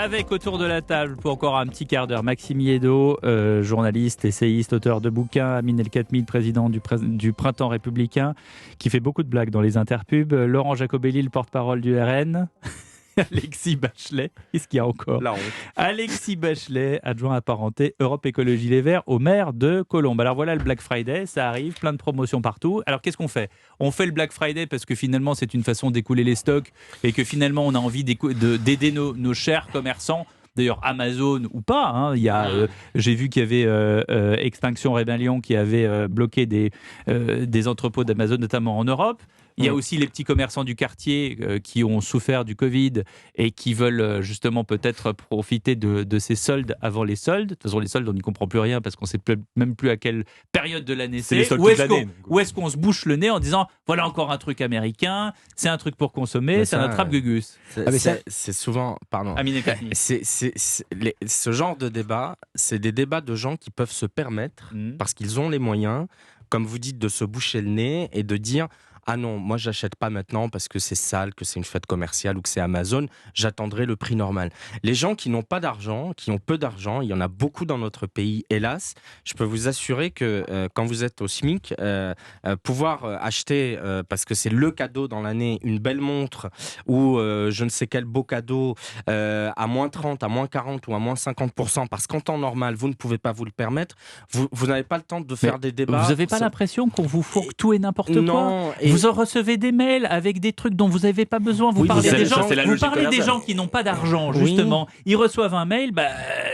Avec autour de la table pour encore un petit quart d'heure Maxime Yeddo, journaliste, essayiste, auteur de bouquins, Amin El-Khatmi, président du Printemps républicain, qui fait beaucoup de blagues dans les interpubs, Laurent Jacobelli, le porte-parole du RN, Alexis Bachelet, qu'est-ce qu'il y a encore ? La honte. Alexis Bachelet, adjoint apparenté Europe Écologie Les Verts au maire de Colombes. Alors voilà le Black Friday, ça arrive, plein de promotions partout. Alors qu'est-ce qu'on fait ? On fait le Black Friday parce que finalement c'est une façon d'écouler les stocks et que finalement on a envie d'aider nos chers commerçants. D'ailleurs, Amazon ou pas, hein, j'ai vu qu'il y avait Extinction Rebellion qui avait bloqué des entrepôts d'Amazon, notamment en Europe. Il y a aussi les petits commerçants du quartier qui ont souffert du Covid et qui veulent justement peut-être profiter de ces soldes avant les soldes. De toute façon, les soldes, on n'y comprend plus rien parce qu'on ne sait même plus à quelle période de l'année c'est. Où est-ce qu'on se bouche le nez en disant voilà encore un truc américain, c'est un truc pour consommer, mais c'est un attrape-gugus. C'est souvent... Pardon. Amin El-Khatmi. Ce genre de débat, c'est des débats de gens qui peuvent se permettre, parce qu'ils ont les moyens, comme vous dites, de se boucher le nez et de dire... Ah non, moi j'achète pas maintenant parce que c'est sale, que c'est une fête commerciale ou que c'est Amazon, j'attendrai le prix normal. Les gens qui n'ont pas d'argent, qui ont peu d'argent, il y en a beaucoup dans notre pays, hélas, je peux vous assurer que quand vous êtes au SMIC, pouvoir acheter, parce que c'est le cadeau dans l'année, une belle montre ou je ne sais quel beau cadeau à moins 30, à moins 40 ou à moins 50%, parce qu'en temps normal, vous ne pouvez pas vous le permettre, vous n'avez pas le temps de faire des débats. Vous n'avez pas l'impression qu'on vous fourgue tout et n'importe quoi ? Vous en recevez des mails avec des trucs dont vous n'avez pas besoin. Vous parlez des gens qui n'ont pas d'argent, justement. Oui. Ils reçoivent un mail,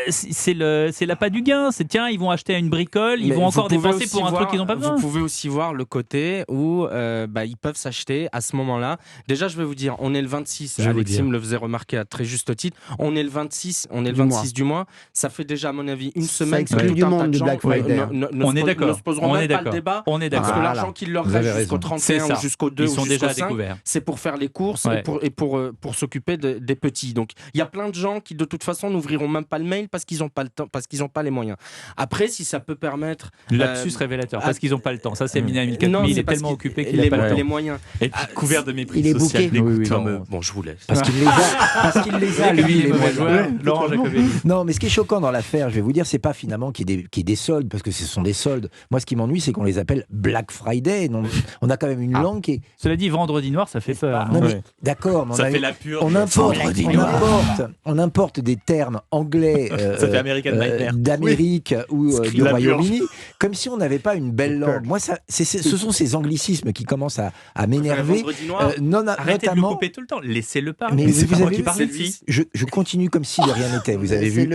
c'est l'appât du gain. C'est tiens, ils vont acheter une bricole, ils vont encore dépenser pour un truc qu'ils n'ont pas besoin. Vous pouvez aussi voir le côté où ils peuvent s'acheter à ce moment-là. Déjà, je vais vous dire, on est le 26. Alexis me le faisait remarquer à très juste titre. On est le 26 du mois. Ça fait déjà, à mon avis, une semaine. Ça exclut du monde du Black Friday. On est d'accord. Ne se poseront même pas le débat. On est d'accord. Parce que l'argent qu'ils leur restent jusqu'au 31 ou jusqu'au 2 ils sont ou déjà jusqu'au 5, découverts. C'est pour faire les courses et pour s'occuper des petits. Donc il y a plein de gens qui de toute façon n'ouvriront même pas le mail parce qu'ils n'ont pas le temps, parce qu'ils n'ont pas les moyens. Après, si ça peut permettre lapsus révélateur, parce qu'ils n'ont pas le temps. Ça c'est Amin El-Khatmi, il est tellement occupé qu'il n'a pas le temps. Les moyens. Et puis couvert de mépris il est social. Bon, je vous laisse. Parce qu'il les a, lui, les moyens. Laurent Jacobelli. Non, mais ce qui est choquant dans l'affaire, je vais vous dire, c'est pas finalement qu'il y ait des soldes, parce que ce sont des soldes. Moi, ce qui m'ennuie, c'est qu'on les appelle Black Friday. Non, on a quand même une langue qui est... Cela dit, vendredi noir, ça fait peur. Non, mais d'accord, mais ça fait la pure. On importe des termes anglais ça fait American Nightmare. d'Amérique ou du Royaume-Uni, comme si on n'avait pas une belle langue. Moi, ce sont ces anglicismes qui commencent à m'énerver. Arrêtez de le couper tout le temps. Laissez-le parler. Mais c'est vous pas moi avez qui parle ici. Je continue comme si de rien n'était. Vous avez vu.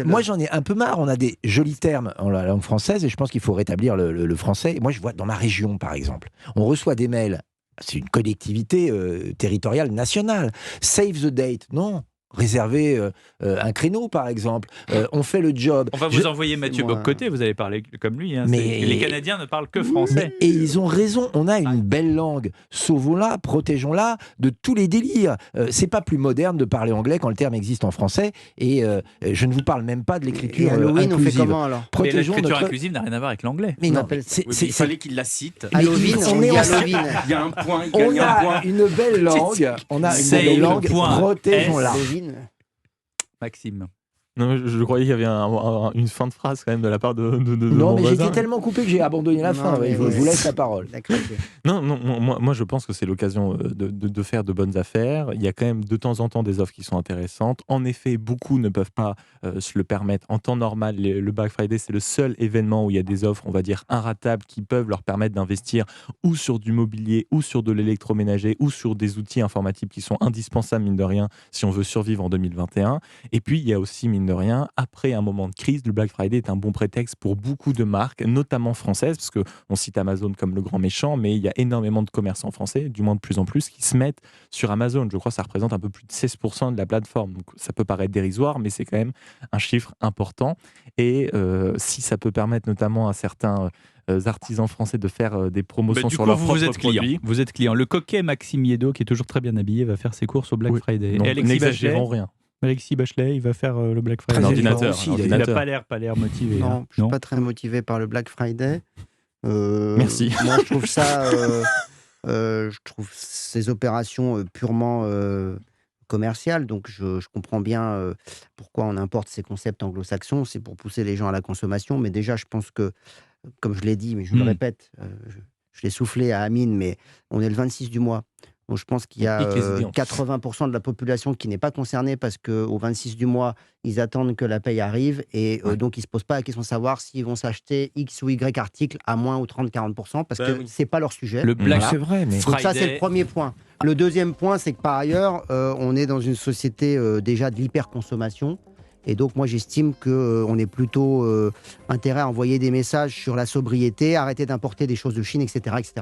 Moi, j'en ai un peu marre. On a des jolis termes en la langue française et je pense qu'il faut rétablir le français. Moi, je vois dans ma région, par exemple, on reçoit des mails. C'est une collectivité territoriale nationale. Save the date, non. Réserver un créneau, par exemple. On fait le job. On va vous envoyer Mathieu Bock-Côté, vous allez parler comme lui. Hein. Mais les Canadiens ne parlent que français. Et ils ont raison, on a une belle langue. Sauvons-la, protégeons-la de tous les délires. C'est pas plus moderne de parler anglais quand le terme existe en français. Et je ne vous parle même pas de l'écriture Halloween, inclusive. on fait comment alors ? Mais l'écriture inclusive n'a rien à voir avec l'anglais. Mais non, il fallait qu'il la cite. Halloween, Il y a un point. On a une belle langue. On a une belle langue. Protégeons-la. Maxime. Non, je croyais qu'il y avait une fin de phrase quand même de la part de non, mon mais voisin. j'étais tellement coupé que j'ai abandonné la fin. Je vous laisse la parole. Non, moi je pense que c'est l'occasion de faire de bonnes affaires. Il y a quand même de temps en temps des offres qui sont intéressantes. En effet, beaucoup ne peuvent pas se le permettre. En temps normal, le Black Friday, c'est le seul événement où il y a des offres, on va dire, inratables qui peuvent leur permettre d'investir ou sur du mobilier, ou sur de l'électroménager, ou sur des outils informatiques qui sont indispensables, mine de rien, si on veut survivre en 2021. Et puis, il y a aussi, mine de rien, après un moment de crise, le Black Friday est un bon prétexte pour beaucoup de marques, notamment françaises, parce qu'on cite Amazon comme le grand méchant, mais il y a énormément de commerçants français, du moins de plus en plus, qui se mettent sur Amazon. Je crois que ça représente un peu plus de 16% de la plateforme. Donc, ça peut paraître dérisoire, mais c'est quand même un chiffre important. Et si ça peut permettre notamment à certains artisans français de faire des promotions sur leurs propres produits. Vous êtes client. Le coquet Maxime Yeddo, qui est toujours très bien habillé, va faire ses courses au Black Friday. Non, et n'exagérons rien. Alexis Bachelet, il va faire le Black Friday. Un ordinateur. Il n'a pas l'air motivé. Non, je ne suis pas très motivé par le Black Friday. Merci. Moi, je trouve ça... je trouve ces opérations purement commercial, donc je comprends bien pourquoi on importe ces concepts anglo-saxons, c'est pour pousser les gens à la consommation, mais déjà je pense que, comme je l'ai dit, mais je le répète, je l'ai soufflé à Amine, mais on est le 26 du mois. Donc je pense qu'il y a 80% de la population qui n'est pas concernée parce qu'au 26 du mois, ils attendent que la paye arrive et donc ils ne se posent pas la question de savoir s'ils vont s'acheter X ou Y articles à moins ou 30-40% parce que ce n'est pas leur sujet. Le Black c'est vrai, mais Donc ça, c'est le premier point. Le deuxième point, c'est que par ailleurs, on est dans une société déjà de l'hyperconsommation. Et donc, moi, j'estime qu'on est plutôt intérêt à envoyer des messages sur la sobriété, arrêter d'importer des choses de Chine, etc., etc.